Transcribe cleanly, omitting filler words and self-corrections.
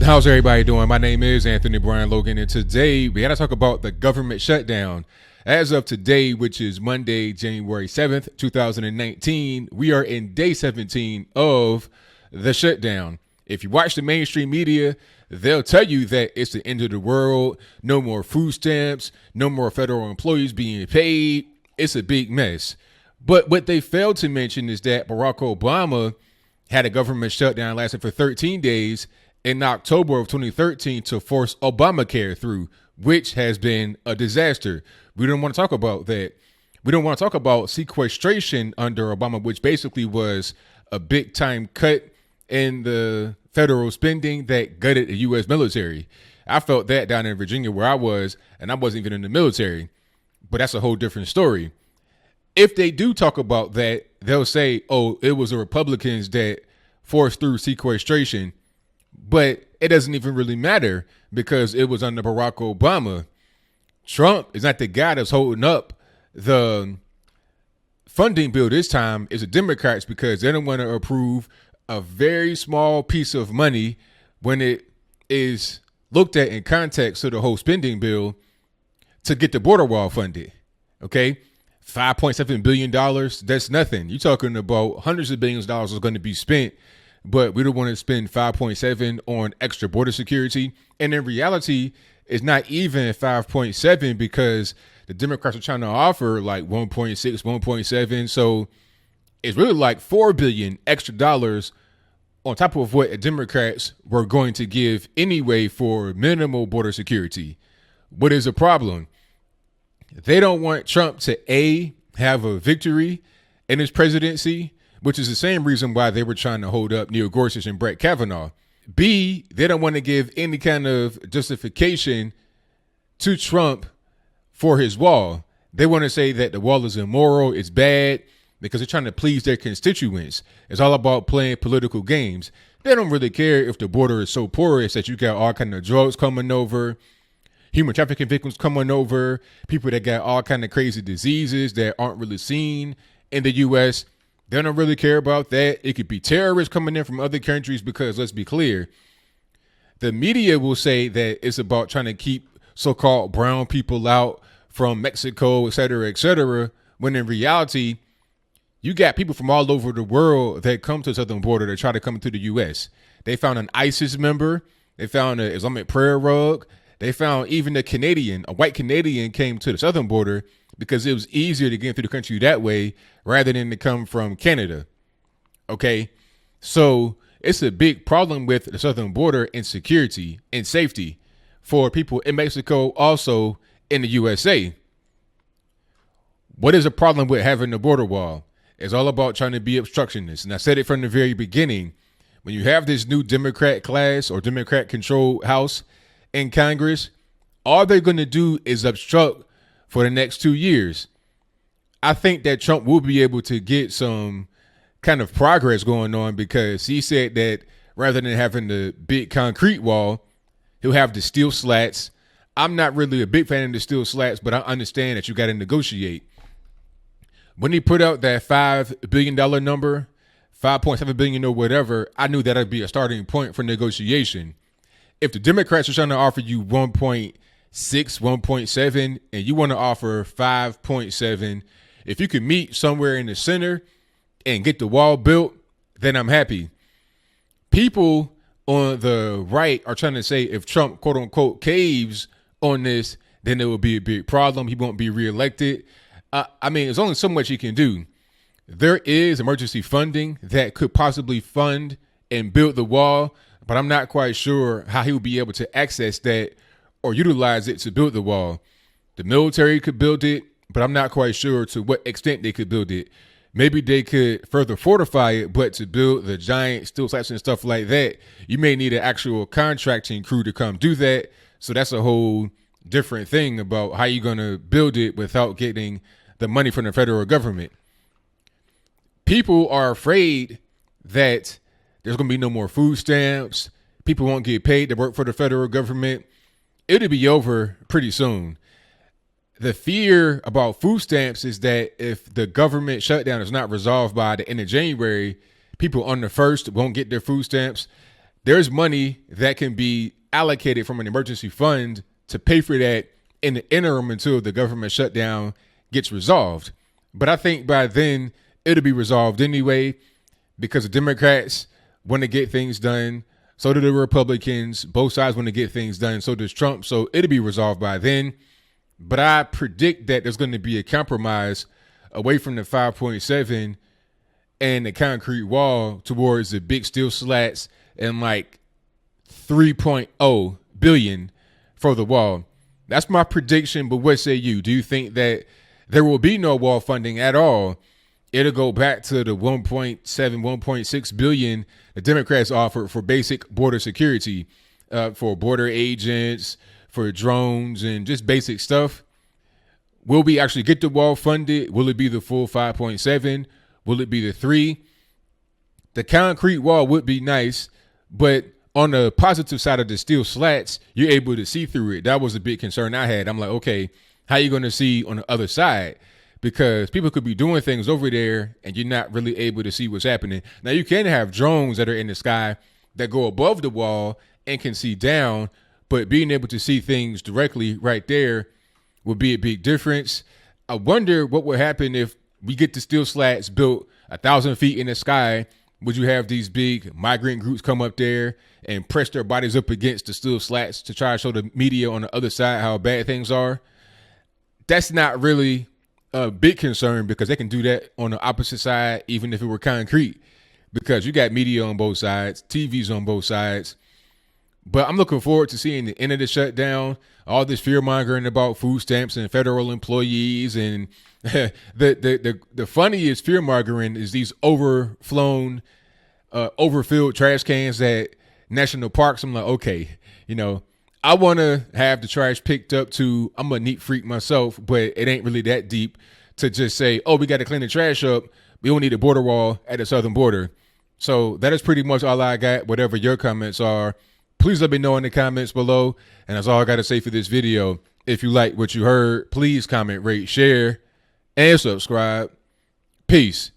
How's everybody doing? My name is Anthony Brian Logan, and today we got to talk about the government shutdown. As of today, which is Monday, January 7th, 2019, we are in day 17 of the shutdown. If you watch the mainstream media, they'll tell you that it's the end of the world, no more food stamps, no more federal employees being paid. It's a big mess. But what they failed to mention is that Barack Obama had a government shutdown lasting for 13 days in October of 2013 to force Obamacare through, which has been a disaster. We don't want to talk about that. We don't want to talk about sequestration under Obama, which basically was a big time cut in the federal spending that gutted the U.S. military. I felt that down in Virginia where I was, and I wasn't even in the military. But that's a whole different story. If they do talk about that, they'll say, oh, it was the Republicans that forced through sequestration. But it doesn't even really matter because it was under Barack Obama. Trump is not the guy that's holding up the funding bill this time. It's the Democrats because they don't want to approve a very small piece of money when it is looked at in context to the whole spending bill to get the border wall funded. Okay, $5.7 billion. That's nothing. You're talking about hundreds of billions of dollars is going to be spent. But we don't want to spend 5.7 on extra border security. And in reality, it's not even 5.7 because the Democrats are trying to offer like 1.6, 1.7. So it's really like $4 billion extra dollars on top of what the Democrats were going to give anyway for minimal border security. What is the problem? They don't want Trump to A, have a victory in his presidency, which is the same reason why they were trying to hold up Neil Gorsuch and Brett Kavanaugh. B, they don't want to give any kind of justification to Trump for his wall. They want to say that the wall is immoral, it's bad, because they're trying to please their constituents. It's all about playing political games. They don't really care if the border is so porous that you got all kind of drugs coming over, human trafficking victims coming over, people that got all kind of crazy diseases that aren't really seen in the U.S., They don't really care about that. It could be terrorists coming in from other countries because, let's be clear, the media will say that it's about trying to keep so-called brown people out from Mexico, et cetera, when in reality, you got people from all over the world that come to the southern border that try to come to the U.S. They found an ISIS member. They found an Islamic prayer rug. They found even a white Canadian came to the southern border because it was easier to get into the country that way rather than to come from Canada. Okay, so it's a big problem with the southern border and security and safety for people in Mexico, also in the USA. What is the problem with having the border wall? It's all about trying to be obstructionist. And I said it from the very beginning. When you have this new Democrat class or Democrat controlled House in Congress, all they're going to do is obstruct for the next 2 years. I think that Trump will be able to get some kind of progress going on because he said that rather than having the big concrete wall, he'll have the steel slats. I'm not really a big fan of the steel slats, but I understand that you got to negotiate. When he put out that $5 billion number, 5.7 billion or whatever, I knew that'd be a starting point for negotiation. If the Democrats are trying to offer you 1.6, 1.7, and you want to offer 5.7, if you can meet somewhere in the center and get the wall built, then I'm happy. People on the right are trying to say if Trump, quote unquote, caves on this, then it will be a big problem. He won't be reelected. I mean, there's only so much he can do. There is emergency funding that could possibly fund and build the wall, but I'm not quite sure how he will be able to access that or utilize it to build the wall. The military could build it, but I'm not quite sure to what extent they could build it. Maybe they could further fortify it, but to build the giant steel slats and stuff like that, you may need an actual contracting crew to come do that. So that's a whole different thing about how you're going to build it without getting the money from the federal government. People are afraid that there's going to be no more food stamps. People won't get paid to work for the federal government. It'll be over pretty soon. The fear about food stamps is that if the government shutdown is not resolved by the end of January, people on the 1st won't get their food stamps. there's money that can be allocated from an emergency fund to pay for that in the interim until the government shutdown gets resolved. But I think by then it'll be resolved anyway, because the Democrats want to get things done. So do the Republicans. Both sides want to get things done. So does Trump. So it'll be resolved by then. But I predict that there's going to be a compromise away from the 5.7 and the concrete wall towards the big steel slats and like 3.0 billion for the wall. That's my prediction. But what say you? Do you think that there will be no wall funding at all? It'll go back to the 1.7, 1.6 billion the Democrats offered for basic border security, for border agents, for drones, and just basic stuff. Will we actually get the wall funded? Will it be the full 5.7? Will it be the 3? The concrete wall would be nice, but on the positive side of the steel slats, you're able to see through it. That was a big concern I had. I'm like, okay, how are you going to see on the other side? Because people could be doing things over there and you're not really able to see what's happening. Now, you can have drones that are in the sky that go above the wall and can see down, but being able to see things directly right there would be a big difference. I wonder what would happen if we get the steel slats built 1,000 feet in the sky. Would you have these big migrant groups come up there and press their bodies up against the steel slats to try to show the media on the other side how bad things are? That's not really a big concern, because they can do that on the opposite side, even if it were concrete, because you got media on both sides, TVs on both sides. But I'm looking forward to seeing the end of the shutdown, all this fear mongering about food stamps and federal employees. And the funniest fear mongering is these overfilled trash cans at national parks. I'm like, okay, I want to have the trash picked up too. I'm a neat freak myself, but it ain't really that deep to just say, oh, we got to clean the trash up. We don't need a border wall at the southern border. So that is pretty much all I got. Whatever your comments are, please let me know in the comments below. And that's all I got to say for this video. If you like what you heard, please comment, rate, share, and subscribe. Peace.